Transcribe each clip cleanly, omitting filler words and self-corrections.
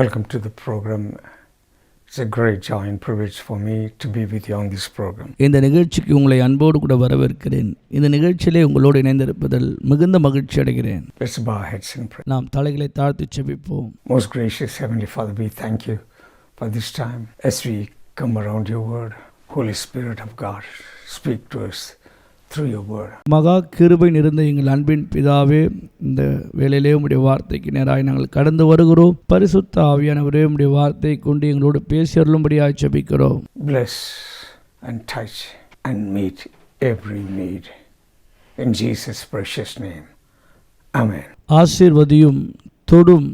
Welcome to the program. It's a great joy and privilege for me to be with you on this program. இந்த நிகழ்ச்சிக்கு உங்களை அன்போடு கூட வரவேற்கிறேன். இந்த நிகழ்ச்சியிலே உங்களோடு இணைந்திருப்பதில் மிகுந்த மகிழ்ச்சி அடைகிறேன். Let's bow our heads and pray. நாம் தலைகளை தாழ்த்தி ஜெபிப்போம். Most gracious Heavenly Father, we thank you for this time as we come around your word. Holy Spirit of God, speak to us through your word. மகா கிருபை நிறைந்த எங்கள் அன்பின் பிதாவே, இந்த வேளையிலே உம்முடைய வார்த்தைக்கு நேராய் நாங்கள் கடந்து வருகிறோம். பரிசுத்த ஆவியானவரே, உம்முடைய வார்த்தையை கொண்டு எங்களோடு பேசி அருளும்படியாய் ஜெபிக்கிறோம். Bless and touch and meet every need. In Jesus' precious name. Amen. ஆசீர்வதியும் தொடும்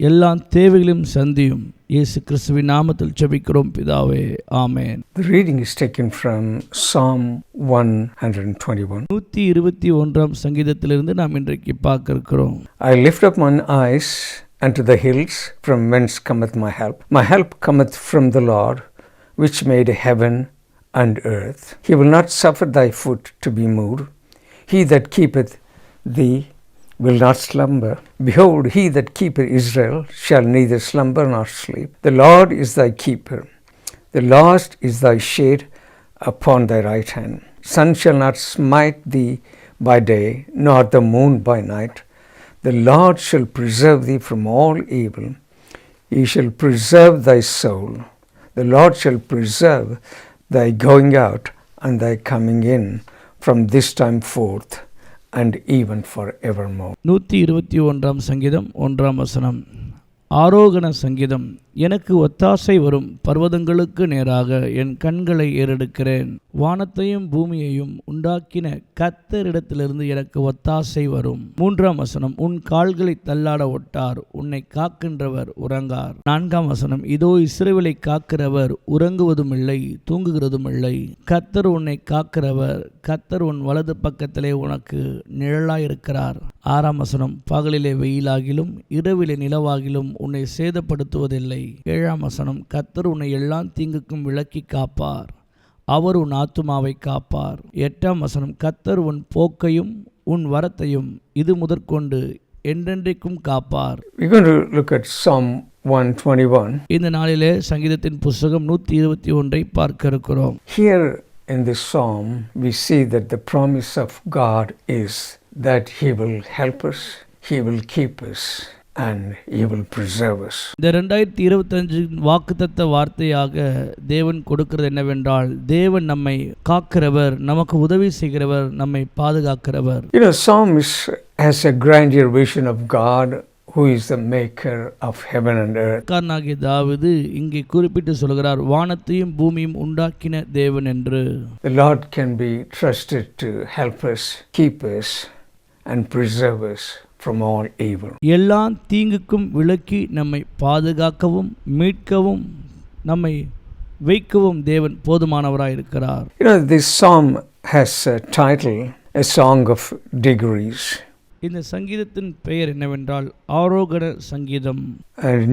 எல்லா தேவைகளையும் சந்தியும் இயேசு கிறிஸ்துவின் நாமத்தில் ஜெபிக்கிறோம் பிதாவே, ஆமென். The reading is taken from Psalm 121. 121ஆம் சங்கீதத்திலிருந்து நாம் இன்றைக்கு பார்க்க இருக்கிறோம். I lift up mine eyes unto the hills, from whence cometh my help. My help cometh from the Lord, which made heaven and earth. He will not suffer thy foot to be moved. He that keepeth thee will not slumber. Behold, he that keepeth Israel shall neither slumber nor sleep. The Lord is thy keeper. The Lord is thy shade upon thy right hand. Sun shall not smite thee by day, nor the moon by night. The Lord shall preserve thee from all evil. He shall preserve thy soul. The Lord shall preserve thy going out and thy coming in from this time forth and even forevermore. 121ஆம் சங்கீதம் 1ஆம் வசனம். ஆரோகண சங்கீதம். எனக்கு ஒத்தாசை வரும் பர்வதங்களுக்கு நேராக என் கண்களை ஏறெடுக்கிறேன். வானத்தையும் பூமியையும் உண்டாக்கின கர்த்தரிடத்திலிருந்து எனக்கு ஒத்தாசை வரும். 3ஆம் வசனம். உன் கால்களை தள்ளாட ஒட்டார், உன்னை காக்கின்றவர் உறங்கார். 4ஆம் வசனம். இதோ இஸ்ரவேலை காக்கிறவர் உறங்குவதும் இல்லை தூங்குகிறதும் இல்லை. கர்த்தர் உன்னை காக்கிறவர், கர்த்தர் உன் வலது பக்கத்திலே உனக்கு நிழலாயிருக்கிறார். 6ஆம் வசனம். பகலிலே வெயிலாகிலும் இரவிலே நிலவாகிலும் உன்னை சேதப்படுத்துவதில்லை. 7ஆம் வசனம். கர்த்தர் உன்னை எல்லா தீங்குக்கும் விலக்கி காப்பார், அவர் உன் ஆத்துமாவை காப்பார். 8ஆம் வசனம். கர்த்தர் உன் போக்கையும் உன் வரத்தையும் இது முதற்கொண்டு என்றென்றைக்கும் காப்பார். We're going to look at Psalm 121. இந்த நாளிலே சங்கீதத்தின் புஸ்தகம் 121ஐ பார்க்க இருக்கிறோம். Here in this psalm we see that the promise of God is that he will help us, he will keep us, and he will preserve us. இந்த 2025 வாக்குத்தத்த வார்த்தையாக தேவன் கொடுக்கிறது என்னவென்றால், தேவன் நம்மை காக்கிறவர், நமக்கு உதவி செய்கிறவர், நம்மை பாதுகாக்கிறவர். You know, psalmist has a grandeur vision of God who is the maker of heaven and earth. காரனாகிய தாவீது இங்கே குறிப்பிட்டு சொல்கிறார், வானத்தையும் பூமியும் உண்டாக்கின தேவன் என்று. The Lord can be trusted to help us, keep us, and preserve us from all evil. எல்லா தீங்குக்கும் விலக்கி நம்மை பாதுகாக்கவும் மீட்கவும் நம்மை வைக்கவும் தேவன் போதுமானவராய் இருக்கிறார். You know, this psalm has a title, A Song of Degrees. இந்த சங்கீதத்தின் பெயர் என்னவென்றால் ஆரோகண சங்கீதம்.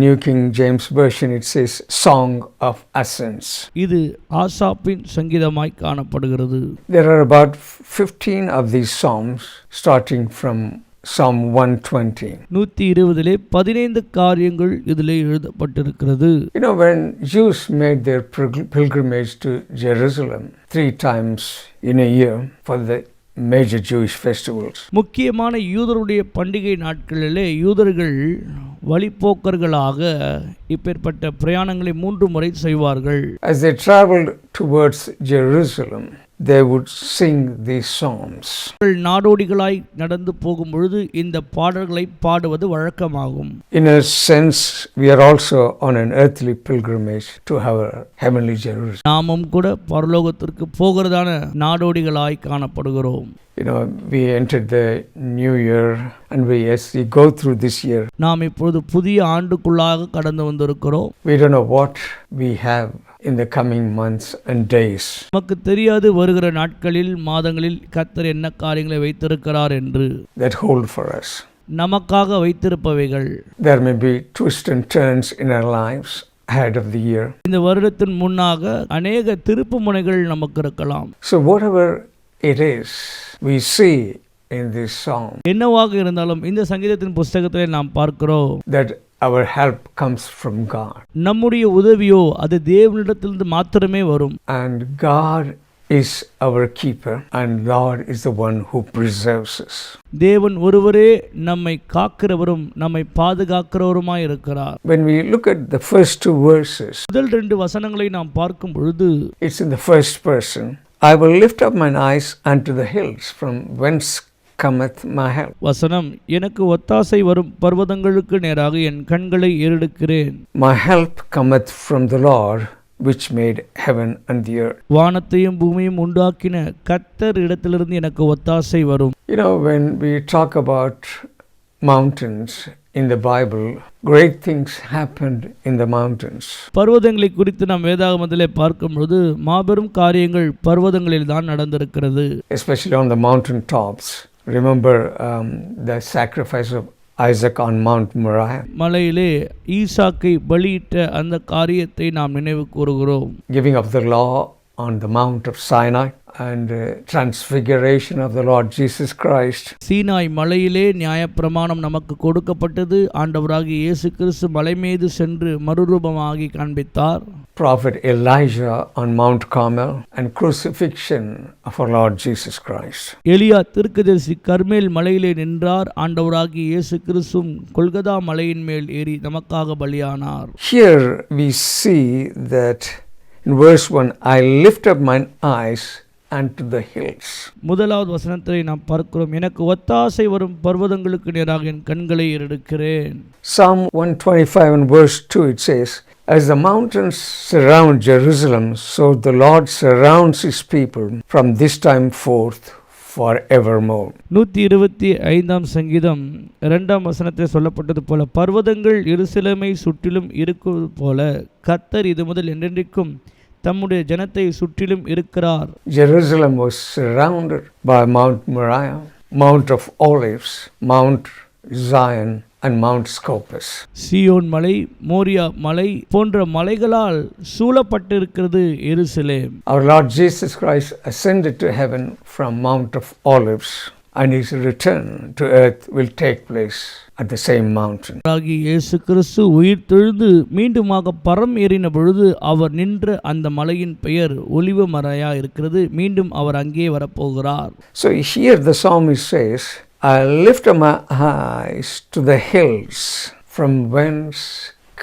New King James Version it says Song of Ascents. இது ஆசாப்பின் சங்கீதமாய் காணப்படுகிறது. There are about 15 of these psalms starting from Psalm 120. 120 15 காரியங்கள் இதிலே எழுதப்பட்டிருக்கிறது. You know, when Jews made their pilgrimage to Jerusalem 3 times in a year for the major Jewish festivals. முக்கியமான யூதருடைய பண்டிகை நாட்களிலே யூதர்கள் வழிபோக்கர்களாக இப்பேற்பட்ட பிரயாணங்களை 3 முறை செய்வார்கள். As they traveled towards Jerusalem, they would sing these psalms. நாடோடிகளாய் நடந்து போகும் பொழுது இந்த பாடல்களை பாடுவது வழக்கமாகும். In a sense, we are also on an earthly pilgrimage to our heavenly Jerusalem. நாமும் கூட பரலோகத்திற்கு போகிறதான நாடோடிகளாய் காணப்படுகிறோம். You know, we entered the new year and we go through this year. நாம் இப்பொழுது புதிய ஆண்டுக்குள்ளாக கடந்து வந்திருக்கிறோம். We don't know what we have in the coming months and days. நமக்கு தெரியாது வருகிற நாட்களில் மாதங்களில் கர்த்தர் என்ன காரியங்களை வைத்திருக்கிறார் என்று. That hold for us. நமக்காக வைத்திருப்பவைகள். There may be twists and turns in our lives ahead of the year. இந்த வருடத்தின் முன்னாக அநேக திருப்பு முனைகள் நமக்கு இருக்கலாம். So whatever it is, we see in this psalm என்னவாக இருந்தாலும் இந்த சங்கீதத்தின் புத்தகத்திலே நாம் பார்க்கிறோம் that our help comes from God. நம்முடைய உதவியோ அது தேவனிடத்திலிருந்து மாத்திரமே வரும். And God is our keeper, and Lord is the one who preserves us. தேவன் ஒருவரே நம்மை காக்கிறவரும் நம்மை பாதுகாக்கிறவருமாய் இருக்கிறார். When we look at the first two verses, முதல் 2 வசனங்களை நாம் பார்க்கும் பொழுது it's in the first person. I will lift up mine eyes unto the hills, from whence cometh my help. வசனம், எனக்கு ஒத்தாசை வரும் பர்வதங்களுக்கு நேராக என் கண்களை ஏறெடுக்கிறேன். My help cometh from the Lord which made heaven and the earth. வானத்தையும் பூமியையும் உண்டாக்கின கர்த்தர் இடத்திலிருந்து எனக்கு ஒத்தாசை வரும். You know, when we talk about mountains in the Bible, great things happened in the mountains. பர்வதங்களை குறித்து நாம் வேதாகமத்திலே பார்க்கும் பொழுது மாபெரும் காரியங்கள் பர்வதங்களில் தான் நடந்திருக்கிறது. Especially on the mountain tops. Remember the sacrifice of Isaac on Mount Moriah. மலையிலே ஈசாக்கை பலியிட்ட அந்த காரியத்தை நாம் நினைவு கூறுகிறோம். Giving of the law on the Mount of Sinai and transfiguration of the Lord Jesus Christ. Sinai மலையிலே நியாயப்பிரமாணம் நமக்கு கொடுக்கப்பட்டது. ஆண்டவராகிய இயேசு கிறிஸ்து மலை மீது சென்று மறுரூபமாகி காண்பித்தார். Prophet Elijah on Mount Carmel and crucifixion of our Lord Jesus Christ. எலியா தீர்க்கதரிசி கர்மேல் மலையிலே நின்றார். ஆண்டவராகிய இயேசு கிறிஸ்துவும் கொல்கதா மலையின் மேல் ஏறி நமக்காக பலியானார். Here we see that in verse 1, I lift up mine eyes unto the hills. முதலாவது வசனத்தை நாம் பார்க்கிறோம், எனக்கு ஒத்தாசை வரும் பர்வதங்களுக்கு நேராக என் கண்களை ஏறெடுக்கிறேன். Psalm 125 and verse 2 it says, as the mountains surround Jerusalem, so the Lord surrounds his people from this time forth forevermore. 125 சங்கீதம் 2ஆம் வசனத்தில் சொல்லப்பட்டது போல, பர்வதங்கள் எருசலேமை சுற்றிலும் இருக்குது போல கர்த்தர் இது முதல் என்றென்றைக்கும் தம்முடைய ஜனத்தை சுற்றிலும் இருக்கிறார். Jerusalem was surrounded by Mount Moriah, Mount of Olives, Mount Zion and Mount Scopus. சீயோன் மலை, மோரியா மலை போன்ற மலைகளால் சூழப்பட்டிருக்கிறது எருசலேம். Our Lord Jesus Christ ascended to heaven from Mount of Olives, and his return to earth will take place at the same mountain. இயேசு கிறிஸ்து உயிர் தெழுந்து மீண்டுமாக பரம் ஏறின பொழுது அவர் நின்ற அந்த மலையின் பெயர் ஒலிவ மலையா இருக்கிறது. மீண்டும் அவர் அங்கே வரப்போகிறார். So here the psalmist says, I lift up my eyes to the hills, from whence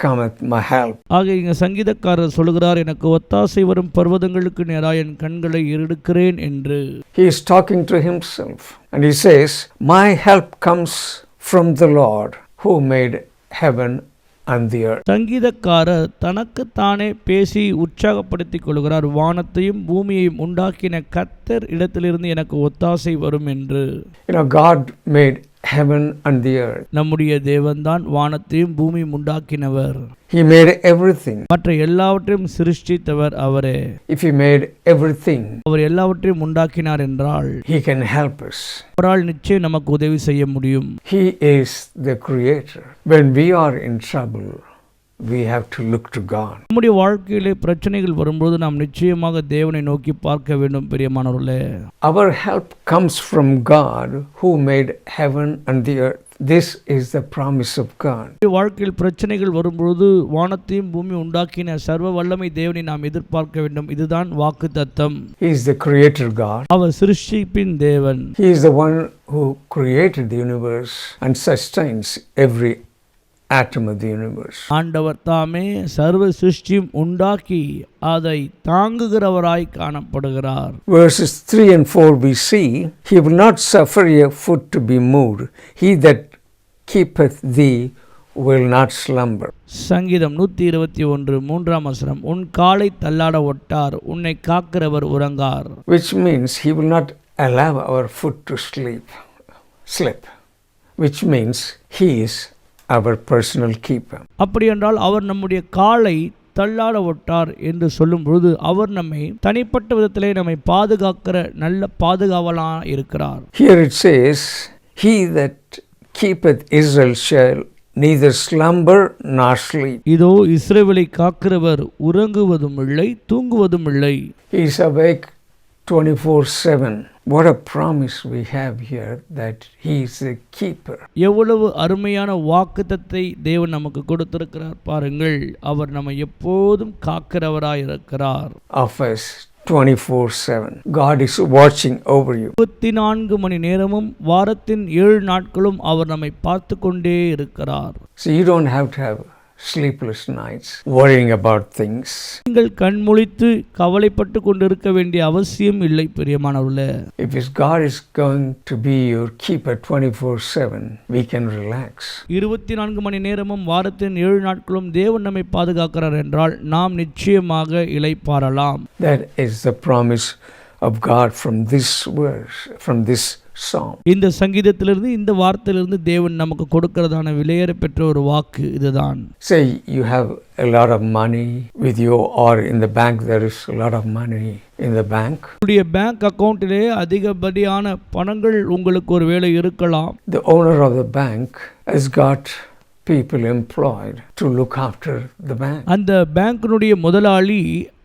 cometh my help. ஆக இங்க சங்கீதக்காரர் சொல்கிறார், எனக்கு ஒத்தாசை வரும் பர்வதங்களுக்கு நேராக என் கண்களை ஏறெடுக்கிறேன் என்று. He is talking to himself and he says, my help comes from the Lord who made heaven and the earth. சங்கீதக்காரர் தனக்குத்தானே பேசி உற்சாகப்படுத்திக் கொள்கிறார், வானத்தையும் பூமியையும் உண்டாக்கின கர்த்தர் இடத்திலிருந்து எனக்கு ஒத்தாசை வரும் என்று. You know, God made heaven and the earth. நம்முடைய தேவன்தான் வானத்தையும் பூமியும் உண்டாக்கினவர். He made everything. மற்ற எல்லாவற்றையும் சிருஷ்டித்தவர் அவரே. If he made everything, அவர் எல்லாவற்றையும் உண்டாக்கினார் என்றால் he can help us. அவரால் நிச்சயம் நமக்கு உதவி செய்ய முடியும். He is the creator. When we are in trouble, we have to look to God. நம்முடைய வாழ்க்கையிலே பிரச்சனைகள் வரும்போது நாம் நிச்சயமாக தேவனை நோக்கி பார்க்க வேண்டும். பிரியமானவர்களே, Our help comes from God who made heaven and the earth. This is the promise of God. வாழ்க்கையில் பிரச்சனைகள் வரும்பொழுது வானத்தையும் பூமி உண்டாக்கின சர்வ வல்லமை தேவனை நாம் எதிர்பார்க்க வேண்டும். இதுதான் வாக்குத்தத்தம். He is the creator God. அவர் சிருஷ்டிப்பின் தேவன். He is the one who created the universe and sustains every atom of the universe. ஆண்டவர் தாமே சர்வ சிருஷ்டியும் உண்டாக்கி அதை தாங்குகிறவராய் காணப்படுகிறார். Verses 3 and 4 we see, he will not suffer a foot to be moved. He that keepeth thee will not slumber. சங்கீதம் 121 3ஆம் வசனம், உன் காலை தள்ளாட ஒட்டார், உன்னை காக்கிறவர் உறங்கார். Which means he will not allow our foot to slip. Which means he is our personal keeper. அப்படி என்றால் அவர் நம்முடைய காலை தள்ளாட ஒட்டார் என்று சொல்லும் பொழுது அவர் நம்மை தனிப்பட்ட விதத்திலே நம்மை பாதுகாக்கிற நல்ல பாதுகாவலாக இருக்கிறார். Here it says, he that keepeth Israel shall neither slumber nor sleep. இதோ இஸ்ரவேலை காக்கிறவர் உறங்குவதும் இல்லை தூங்குவதும் இல்லை. He is awake 24/7. What a promise we have here that He is a keeper. எவ்வளவு அருமையான வாக்குத்தத்தை தேவன் நமக்கு கொடுத்திருக்கிறார் பாருங்கள். அவர் நம்மை எப்போதும் காக்கிறவராய் இருக்கிறார். Of us 24/7. God is watching over you. 24 மணி நேரமும் வாரத்தின் 7 நாட்களும் அவர் நம்மை பார்த்து கொண்டே இருக்கிறார். So you don't have to have sleepless nights worrying about things. நீங்கள் கண்முழித்து கவலைப்பட்டு கொண்டிருக்க வேண்டிய அவசியம் இல்லை பிரியமானவர்களே. If God is going to be your keeper 24/7, we can relax. 24 மணி நேரமும் வாரத்தின் 7 நாட்களும் தேவன் நம்மை பாதுகாக்கிறார் என்றால் நாம் நிச்சயமாக இளைப்பாறலாம். That is the promise of God from this verse, from this psalm. இந்த சங்கீதத்திலிருந்து இந்த வார்த்தையிலிருந்து தேவன் நமக்கு கொடுக்கிறதான விலையேற பெற்ற ஒரு வாக்கு இதுதான். Say you have a lot of money with you, or in the bank there is a lot of money in the bank. உங்களுடைய பேங்க் அக்கவுண்டிலே அதிகப்படியான பணங்கள் உங்களுக்கு ஒரு வேளை இருக்கலாம். The owner of the bank has got people employed to look after the bank. அந்த பேங்கினுடைய முதலாளி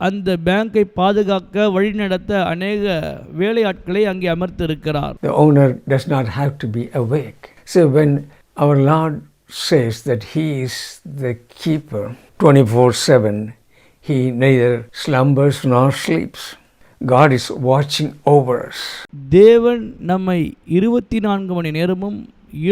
அந்த பேங்கை பாதுகாக்க வழிநடத்த அநேக வேலையாட்களை அங்கே அமர்த்தி இருக்கிறார். The owner does not have to be awake. So when our Lord says that He is the keeper 24/7, He neither slumbers nor sleeps. God is watching over us. தேவன் நம்மை 24 மணி நேரமும்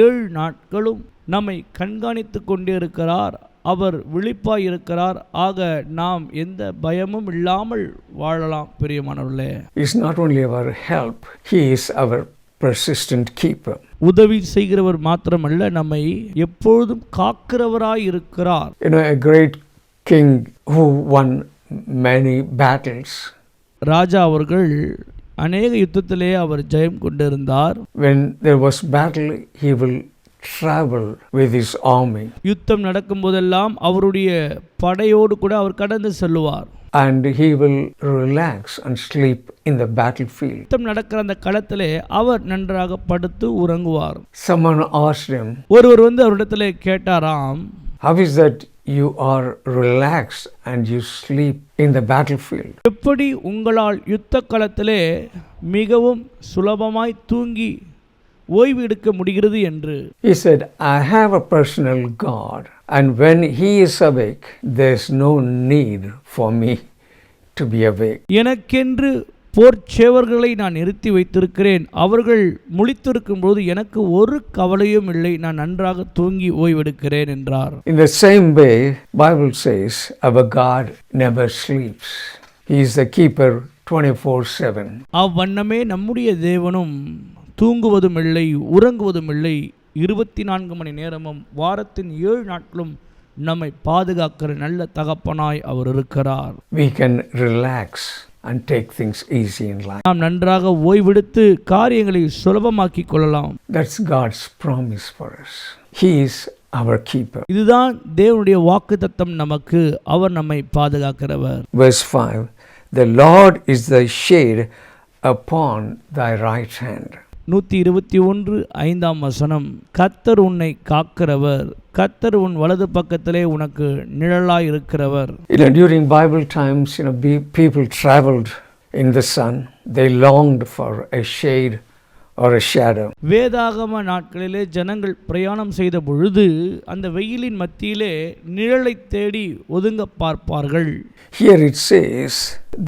7 நாட்களும் நம்மை கண்காணித்து கொண்டே இருக்கிறார். அவர் விழிப்பாய் இருக்கிறார். ஆக நாம் எந்த பயமும் இல்லாமல் வாழலாம் பிரியமானவர்களே. He is not only our help, He is our persistent keeper. உதவி செய்கிறவர் மாத்திரமல்ல, நம்மை எப்பொழுதும் காக்கிறவராய் இருக்கிறார். You know, a great king who won many battles. ராஜா அவர்கள் அநேக யுத்தத்திலே அவர் ஜெயம் கொண்டிருந்தார். When there was battle, he will travel with his army. யுத்தம் நடக்கும் போதெல்லாம் அவருடைய படையோடு கூட அவர் கடந்து செல்லுவார். And he will relax and sleep in the battlefield. யுத்தம் நடக்கிற அந்த களத்திலே அவர் நன்றாக படுத்து உறங்குவார். Someone asked him, ஒருவர் அவரிடத்திலே கேட்டாராம், how is that you are relaxed and you sleep in the battlefield? எப்படி உங்களால் யுத்த களத்திலே மிகவும் சுலபமாய் தூங்கி ஓய்வு எடுக்க முடிகிறது என்று. He said, I have a personal God, and when He is awake, there's no need for me to be awake. எனக்கென்று போர்ச்சேவர்களை நான் நிறுத்தி வைத்திருக்கிறேன். அவர்கள் முழித்திருக்கும் போது எனக்கு ஒரு கவலையும் இல்லை. நான் நன்றாக தூங்கி ஓய்வெடுக்கிறேன் என்றார். In the same way, Bible says, our God never sleeps. He is the keeper 24/7. அவ்வண்ணமே நம்முடைய தேவனும் தூங்குவதும் இல்லை, உறங்குவதும் இல்லை. 24 மணி நேரமும் வாரத்தின் 7 நாட்களும் நம்மை பாதுகாக்கிற நல்ல தகப்பனாய் அவர் இருக்கிறார். We can relax and take things easy in life. நாம் நன்றாக ஓய்வெடுத்து காரியங்களை சுலபமாக்கிக் கொள்ளலாம். That's God's promise for us. He is our keeper. இதுதான் தேவனுடைய வாக்குத்தத்தம் நமக்கு. அவர் நம்மை பாதுகாக்கிறவர். Verse 5, the Lord is thy shade upon thy right hand. 121:5 கர்த்தர் உன்னை காக்கிறவர், கர்த்தர் உன் வலது பக்கத்திலே உனக்கு நிழலாய் இருக்கிறவர். During Bible times, people traveled in the sun. They longed for a shade or a shadow. வேதாகம நாட்களிலே ஜனங்கள் பிரயாணம் செய்த பொழுது அந்த வெயிலின் மத்தியிலே நிழலை தேடி ஒதுங்க பார்ப்பார்கள். Here it says,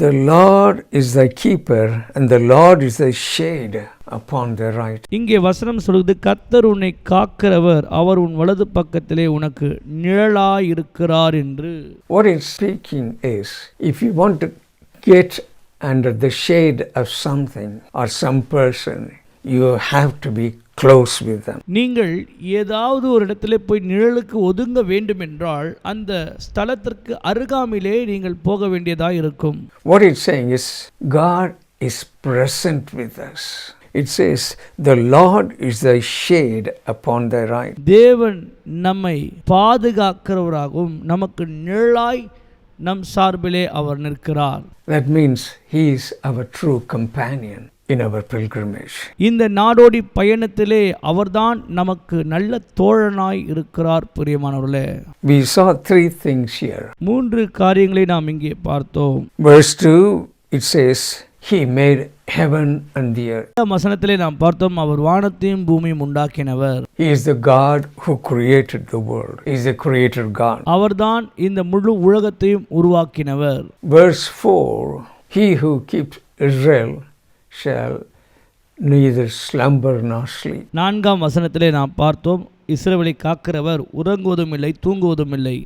the Lord is thy keeper and the Lord is thy shade upon the right. இங்கே வசனம் சொல்லுது, கர்த்தர் உன்னை காக்கிறவர், அவர் உன் வலது பக்கத்திலே உனக்கு நிழலாய் இருக்கிறார் என்று. What it's speaking is, if you want to get under the shade of something or some person, you have to be close with them. நீங்கள் ஏதாவது ஒரு இடத்திலே போய் நிழலுக்கு ஒதுங்க வேண்டும் என்றால் அந்த ஸ்தலத்திற்கு அருகாமையிலே நீங்கள் போக வேண்டியதாக இருக்கும். What it's saying is, God is present with us. It says, the Lord is thy shade upon thy right. தேவன் நம்மை பாதுகாக்கிறவராகவும் நமக்கு நிழலாய் நம் சார்பிலே அவர் நிற்கிறார். That means He is our true companion in our pilgrimage. இந்த நாடோடி பயணத்திலே அவர்தான் நமக்கு நல்ல தோழனாய் இருக்கிறார். பிரியமானவர்களே, We saw 3 things here. 3 காரியங்களை நாம் இங்கே பார்த்தோம். Verse 2, it says, He made heaven and the earth. இந்த வசனத்திலே நாம் பார்த்தோம், அவர் வானத்தையும் பூமியும் உண்டாக்கினவர். He is the God who created the world. He is the creator God. அவர்தான் இந்த முழு உலகத்தையும் உருவாக்கினவர். Verse 4, He who keeps Israel shall neither slumber nor sleep. 4ஆம் வசனத்திலே நாம் பார்த்தோம், இஸ்ரவேலை காக்கிறவர் உறங்குவதும் இல்லை தூங்குவதும் இல்லை.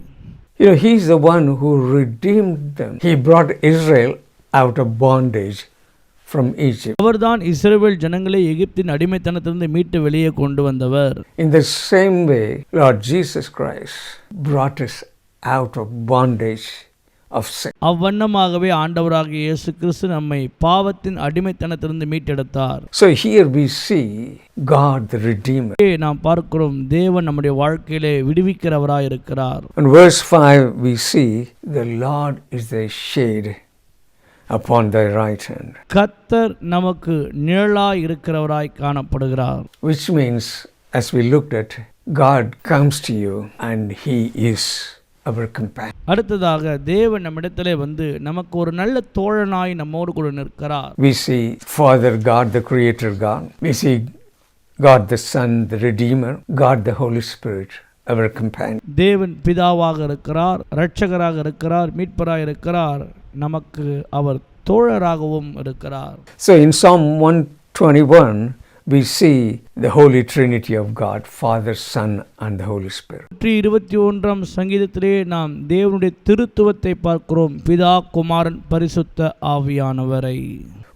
You know, He is the one who redeemed them. He brought Israel out of bondage from Egypt. அவர்தான் இஸ்ரவேல் ஜனங்களை எகிப்தின் அடிமைத்தனத்திலிருந்து மீட்டு வெளியே கொண்டு வந்தவர். In the same way, Lord Jesus Christ brought us out of bondage of sin. அவ்வண்ணமாகவே ஆண்டவராகிய இயேசு கிறிஸ்து நம்மை பாவத்தின் அடிமைத்தனத்திலிருந்து மீட்டெடுத்தார். So here we see God the Redeemer. நாம் பார்க்கிறோம், தேவன் நம்முடைய வாழ்க்கையிலே விடுவிக்கிறவராய் இருக்கிறார். In verse 5 we see the Lord is the shade upon thy right hand. கர்த்தர் நமக்கு நிழலாய் இருக்கிறவராய் காணப்படுகிறார். Which means, as we looked at, God comes to you and He is our companion. அடுத்ததாக தேவன் நம்மிடத்திலே வந்து நமக்கு ஒரு நல்ல தோழனாய் நம்மோடு கூட நிற்கிறார். We see Father God, the Creator God. We see God the Son, the Redeemer. God the Holy Spirit, our companion. தேவன் பிதாவாக இருக்கிறார், இரட்சகராக இருக்கிறார், மீட்பராக இருக்கிறார், நமக்கு அவர் தோழராகவும் இருக்கிறார். So in Psalm 121 we see the Holy Trinity of God, Father, Son and the Holy Spirit. 121ஆம் சங்கீதத்திலே நாம் தேவனுடைய திருத்துவத்தை பார்க்கிறோம், பிதா, குமாரன், பரிசுத்த ஆவியானவரை.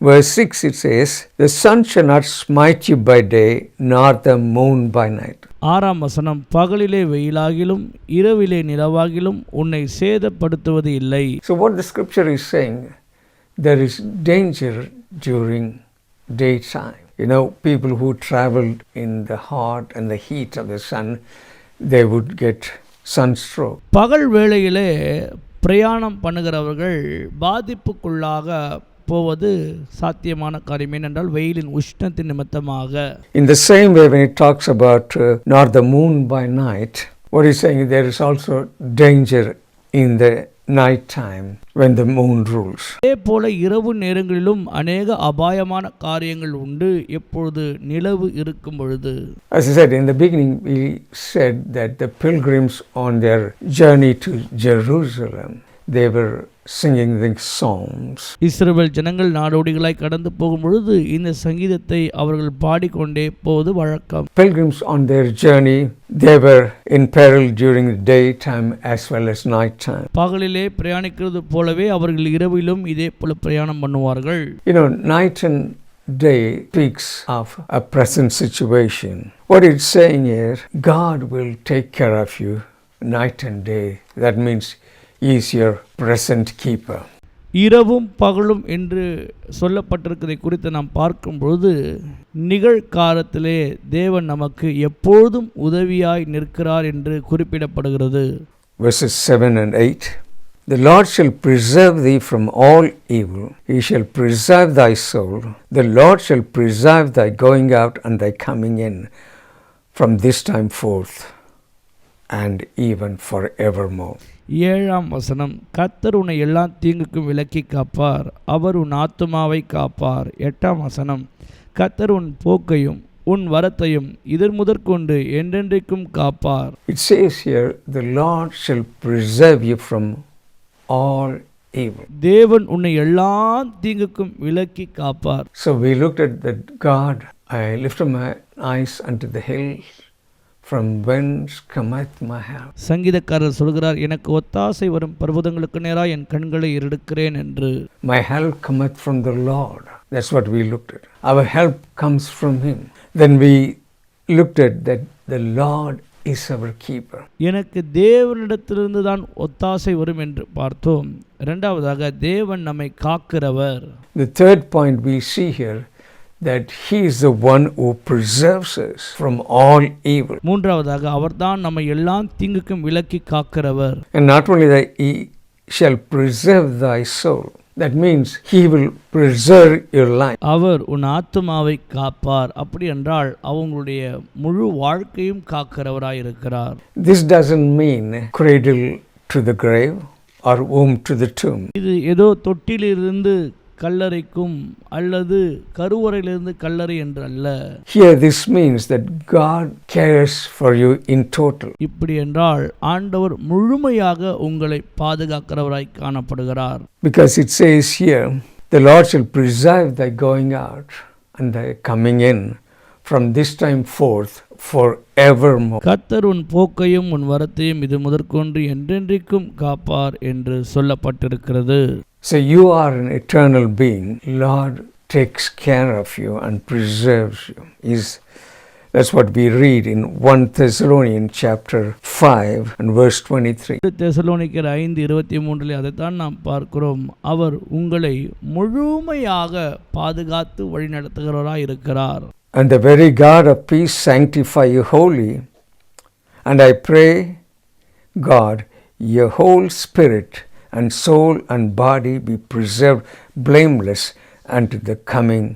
Verse 6 it says, the sun shall not smite you by day, nor the moon by night. 6ஆம் வசனம், பகலிலே வெயிலாகிலும் இரவிலே நிலவாகிலும் உன்னை சேதப்படுத்துவது இல்லை. So what the scripture is saying, there is danger during daytime. You know, people who traveled in the hot and the heat of the sun, they would get sunstroke. பகல் வேளையிலே பிரயாணம் பண்ணுகிறவர்கள் பாதிப்புக்குள்ளாக போவது சாத்தியமான காரியம். ஏனென்றால் வெயிலின் உஷ்ணத்தின் நிமித்தமாக. In the same way, when it talks about nor the moon by night, what he's saying, there is also danger in the night time when the moon rules. அதே போல இரவு நேரங்களிலும் அநேக அபாயமான காரியங்கள் உண்டு எப்பொழுது நிலவு இருக்கும் பொழுது. As I said in the beginning, we said that the pilgrims on their journey to Jerusalem, they were singing these psalms. இஸ்ரவேல் ஜனங்கள் நாடோடிகளாய் கடந்து போகும் பொழுது இந்த சங்கீதத்தை அவர்கள் பாடிக்கொண்டே போவது வழக்கம். Pilgrims on their journey, they were in peril during the daytime as well as night time. பகலிலே பிரயாணிக்கிறது போலவே அவர்கள் இரவிலும் இதே போல பிரயாணம் பண்ணுவார்கள். You know, night and day speaks of a present situation. What it's saying here, God will take care of you night and day. That means He is your present keeper. இரவும் பகலும் என்று சொல்லப்பட்டிருக்கிறதை குறித்து நாம் பார்க்கும்பொழுது நிகழ்காலத்திலே தேவன் நமக்கு எப்பொழுதும் உதவியாய் நிற்கிறார் என்று குறிப்பிடப்படுகிறது. Verses 7 and 8. The Lord shall preserve thee from all evil. He shall preserve thy soul. The Lord shall preserve thy going out and thy coming in from this time forth and even forevermore. 7ஆம் வசனம், கர்த்தர் உன்னை எல்லா தீங்குக்கும் விலக்கி காப்பார், அவர் உன் ஆத்துமாவை காப்பார். 8ஆம் வசனம், கர்த்தர் உன் போக்கையும் உன் வரத்தையும் இதர் முதற்கொண்டு என்றென்றைக்கும் காப்பார். It says here, the Lord shall preserve you from all evil. தேவன் உன்னை எல்லா தீங்குக்கும் விலக்கி காப்பார். So we looked at that God, I lifted my eyes unto the hills, from whence cometh my help. சங்கீதக்காரர் சொல்கிறார், எனக்கு ஒத்தாசை வரும் பர்வதங்களுக்கு நேராக என் கண்களை ஏறெடுக்கிறேன் என்று. My help cometh from the Lord. That's what we looked at. Our help comes from Him. Then we looked at that the Lord is our keeper. எனக்கு தேவனிடத்திலிருந்து தான் ஒத்தாசை வரும் என்று பார்த்தோம். இரண்டாவதாக தேவன் நம்மை காக்கிறவர். The third point we see here, that He is the one who preserves us from all evil. மூன்றாவதாக அவர்தான் நம்மை எல்லா தீங்குக்கும் விலக்கி காக்கிறவர். And not only that, He shall preserve thy soul. That means He will preserve your life. அவர் உன் ஆத்துமாவை காப்பார். அப்படி என்றால் அவங்களுடைய முழு வாழ்க்கையும் காக்கிறவராய் இருக்கிறார். This doesn't mean cradle to the grave or womb to the tomb. இது ஏதோ தொட்டிலிருந்து கல்லறைக்கும் அல்லது கருவறையிலிருந்து கல்லறை என்று அல்ல. Here this means that God cares for you in total. இப்படி என்றால் ஆண்டவர் முழுமையாக உங்களை பாதுகாக்கிறவராய் காணப்படுகிறார். Because it says here, the Lord shall preserve thy going out and thy coming in from this time forth forevermore. கர்த்தர் உன் போக்கையும் உன் வரத்தையும் இது முதற்கொண்டு என்றென்றைக்கும் காப்பார் என்று சொல்லப்பட்டிருக்கிறது. So you are an eternal being. Lord takes care of you and preserves you. That's what we read in 1 Thessalonians chapter 5 and verse 23. தெசலோனிக்கர் 5:23 அதைத்தான் நாம் பார்க்கிறோம். அவர் உங்களை முழுமையாக பாதுகாத்து வழிநடத்துகிறவராய் இருக்கிறார். And the very God of peace sanctify you wholly. And I pray, God, your whole spirit and soul and body be preserved blameless unto the coming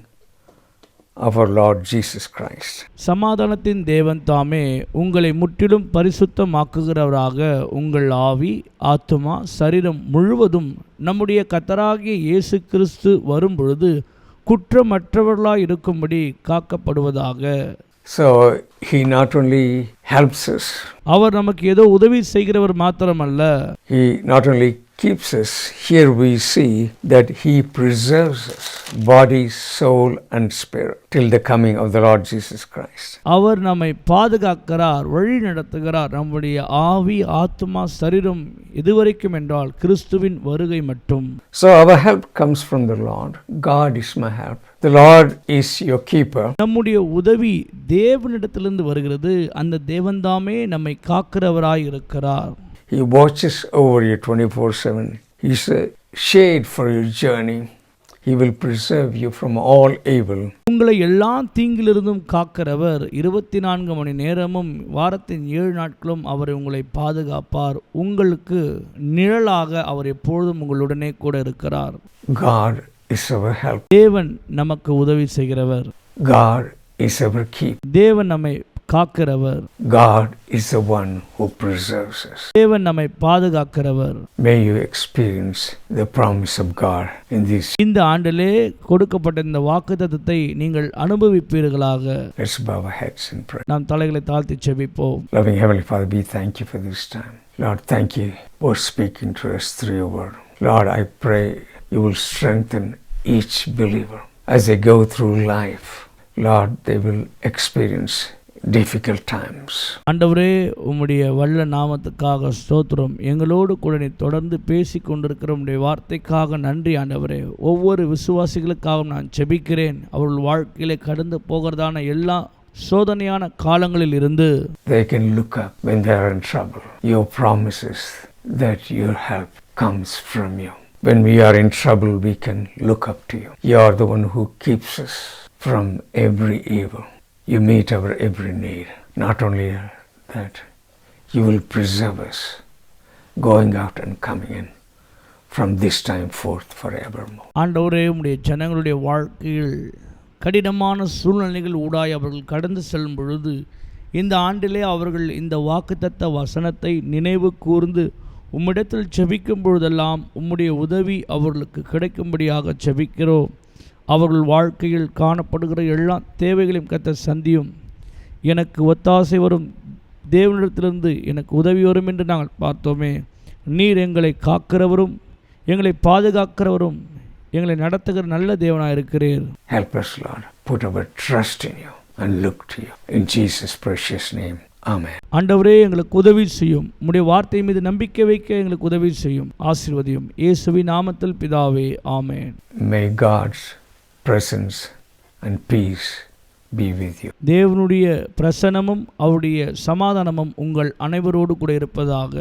of our Lord Jesus Christ. சமாதானத்தின் தேவன் தாமே உங்களை முற்றிலும் பரிசுத்தமாக்குகிறவராக உங்கள் ஆவி, ஆத்துமா, சரீரம் முழுவதும் நம்முடைய கர்த்தராகிய இயேசு கிறிஸ்து வரும்பொழுது குற்றமற்றவர்களாய் இருக்கும்படி காக்கப்படுவதாக. So he not only helps us, அவர் நமக்கு ஏதோ உதவி செய்கிறவர் மாத்திரமல்ல, he not only keeps us. Here we see that he preserves us, body, soul and spirit, till the coming of the Lord Jesus Christ. அவர் நம்மை பாதுகாக்கிறார், வழி நடத்துகிறார். நம்முடைய ஆவி, ஆத்துமா, சரீரம் இதுவரைக்கும் என்றால் கிறிஸ்துவின் வருகை மட்டும். So our help comes from the Lord. God is my help. The Lord is your keeper. நம்முடைய உதவி தேவனிடத்திலிருந்து வருகிறது. அந்த தேவன்தாமே நம்மை காக்கிறவராய் இருக்கிறார். He watches over you 24/7. He's a shade for your journey. He will preserve you from all evil. உங்களை எல்லா தீங்கிலிருந்தும் காக்கிறவர் 24 மணி நேரமும் வாரத்தின் 7 நாட்களும் அவர் உங்களை பாதுகாப்பார். உங்களுக்கு நிழலாக அவர் எப்பொழுதும் உங்களுடனே கூட இருக்கிறார். God is our help. தேவன் நமக்கு உதவி செய்கிறவர். God is our keeper. தேவன் நம்மை காக்கிறவர். God is the one who preserves us. தேவன் நம்மை பாதுகாக்கிறவர். May you experience the promise of God in this. இந்த ஆண்டிலே கொடுக்கப்பட்ட இந்த வாக்குத்தத்தத்தை நீங்கள் அனுபவிப்பீர்களாக. Let's bow our heads and pray. நாம் தலைகளை தாழ்த்தி ஜெபிப்போம். Loving Heavenly Father, we thank you for this time. Lord, thank you for speaking to us through your word. Lord, I pray you will strengthen each believer as they go through life. Lord, they will experience difficult times. ஆண்டவரே, உம்முடைய வல்ல நாமத்துக்காக ஸ்தோத்திரம். எங்களோடு கூட நீ தொடர்ந்து பேசி கொண்டிருக்கிற உம்முடைய வார்த்தைக்காக நன்றி ஆண்டவரே. ஒவ்வொரு விசுவாசிகளுக்காகவும் நான் ஜெபிக்கிறேன். அவர்கள் வாழ்க்கையிலே கடந்து போகிறதான எல்லா சோதனையான காலங்களில் இருந்து they can look up when they are in trouble. Your promises that your help comes from you. When we are in trouble, we can look up to you. You are the one who keeps us from every evil. You meet our every need. Not only that, you will preserve us going out and coming in from this time forth forevermore. ஆண்டவரே, உம்முடைய ஜனங்களுடைய வாழ்க்கையில் கடினமான சூழ்நிலைகள் ஊடாய் அவர்கள் கடந்து செல்லும் பொழுது இந்த ஆண்டிலே அவர்கள் இந்த வாக்குத்தத்த வசனத்தை நினைவு கூர்ந்து உம்மிடத்தில் ஜெபிக்கும் பொழுதெல்லாம் உம்முடைய உதவி அவர்களுக்கு கிடைக்கும்படியாக ஜெபிக்கிறோம். அவர்கள் வாழ்க்கையில் காணப்படுகிற எல்லா தேவைகளையும் கர்த்தர் சந்தியும். எனக்கு ஒத்தாசை வரும் தேவனிடத்திலிருந்து எனக்கு உதவி வரும் என்று நாங்கள் பார்த்தோமே. நீர் எங்களை காக்கிறவரும் எங்களை பாதுகாக்கிறவரும் எங்களை நடத்துகிற நல்ல தேவனாக இருக்கிறீர். Help us, Lord. Put our trust in you and look to you. In Jesus' precious name. Amen. ஆண்டவரே, எங்களுக்கு உதவி செய்யும். உம்முடைய வார்த்தை மீது நம்பிக்கை வைக்க எங்களுக்கு உதவி செய்யும். ஆசீர்வதியும். இயேசுவின் நாமத்தில் பிதாவே, ஆமென். May God's presence and peace be with you. தேவனுடைய பிரசன்னமும் அவருடைய சமாதானமும் உங்கள் அனைவரோடு கூட இருப்பதாக.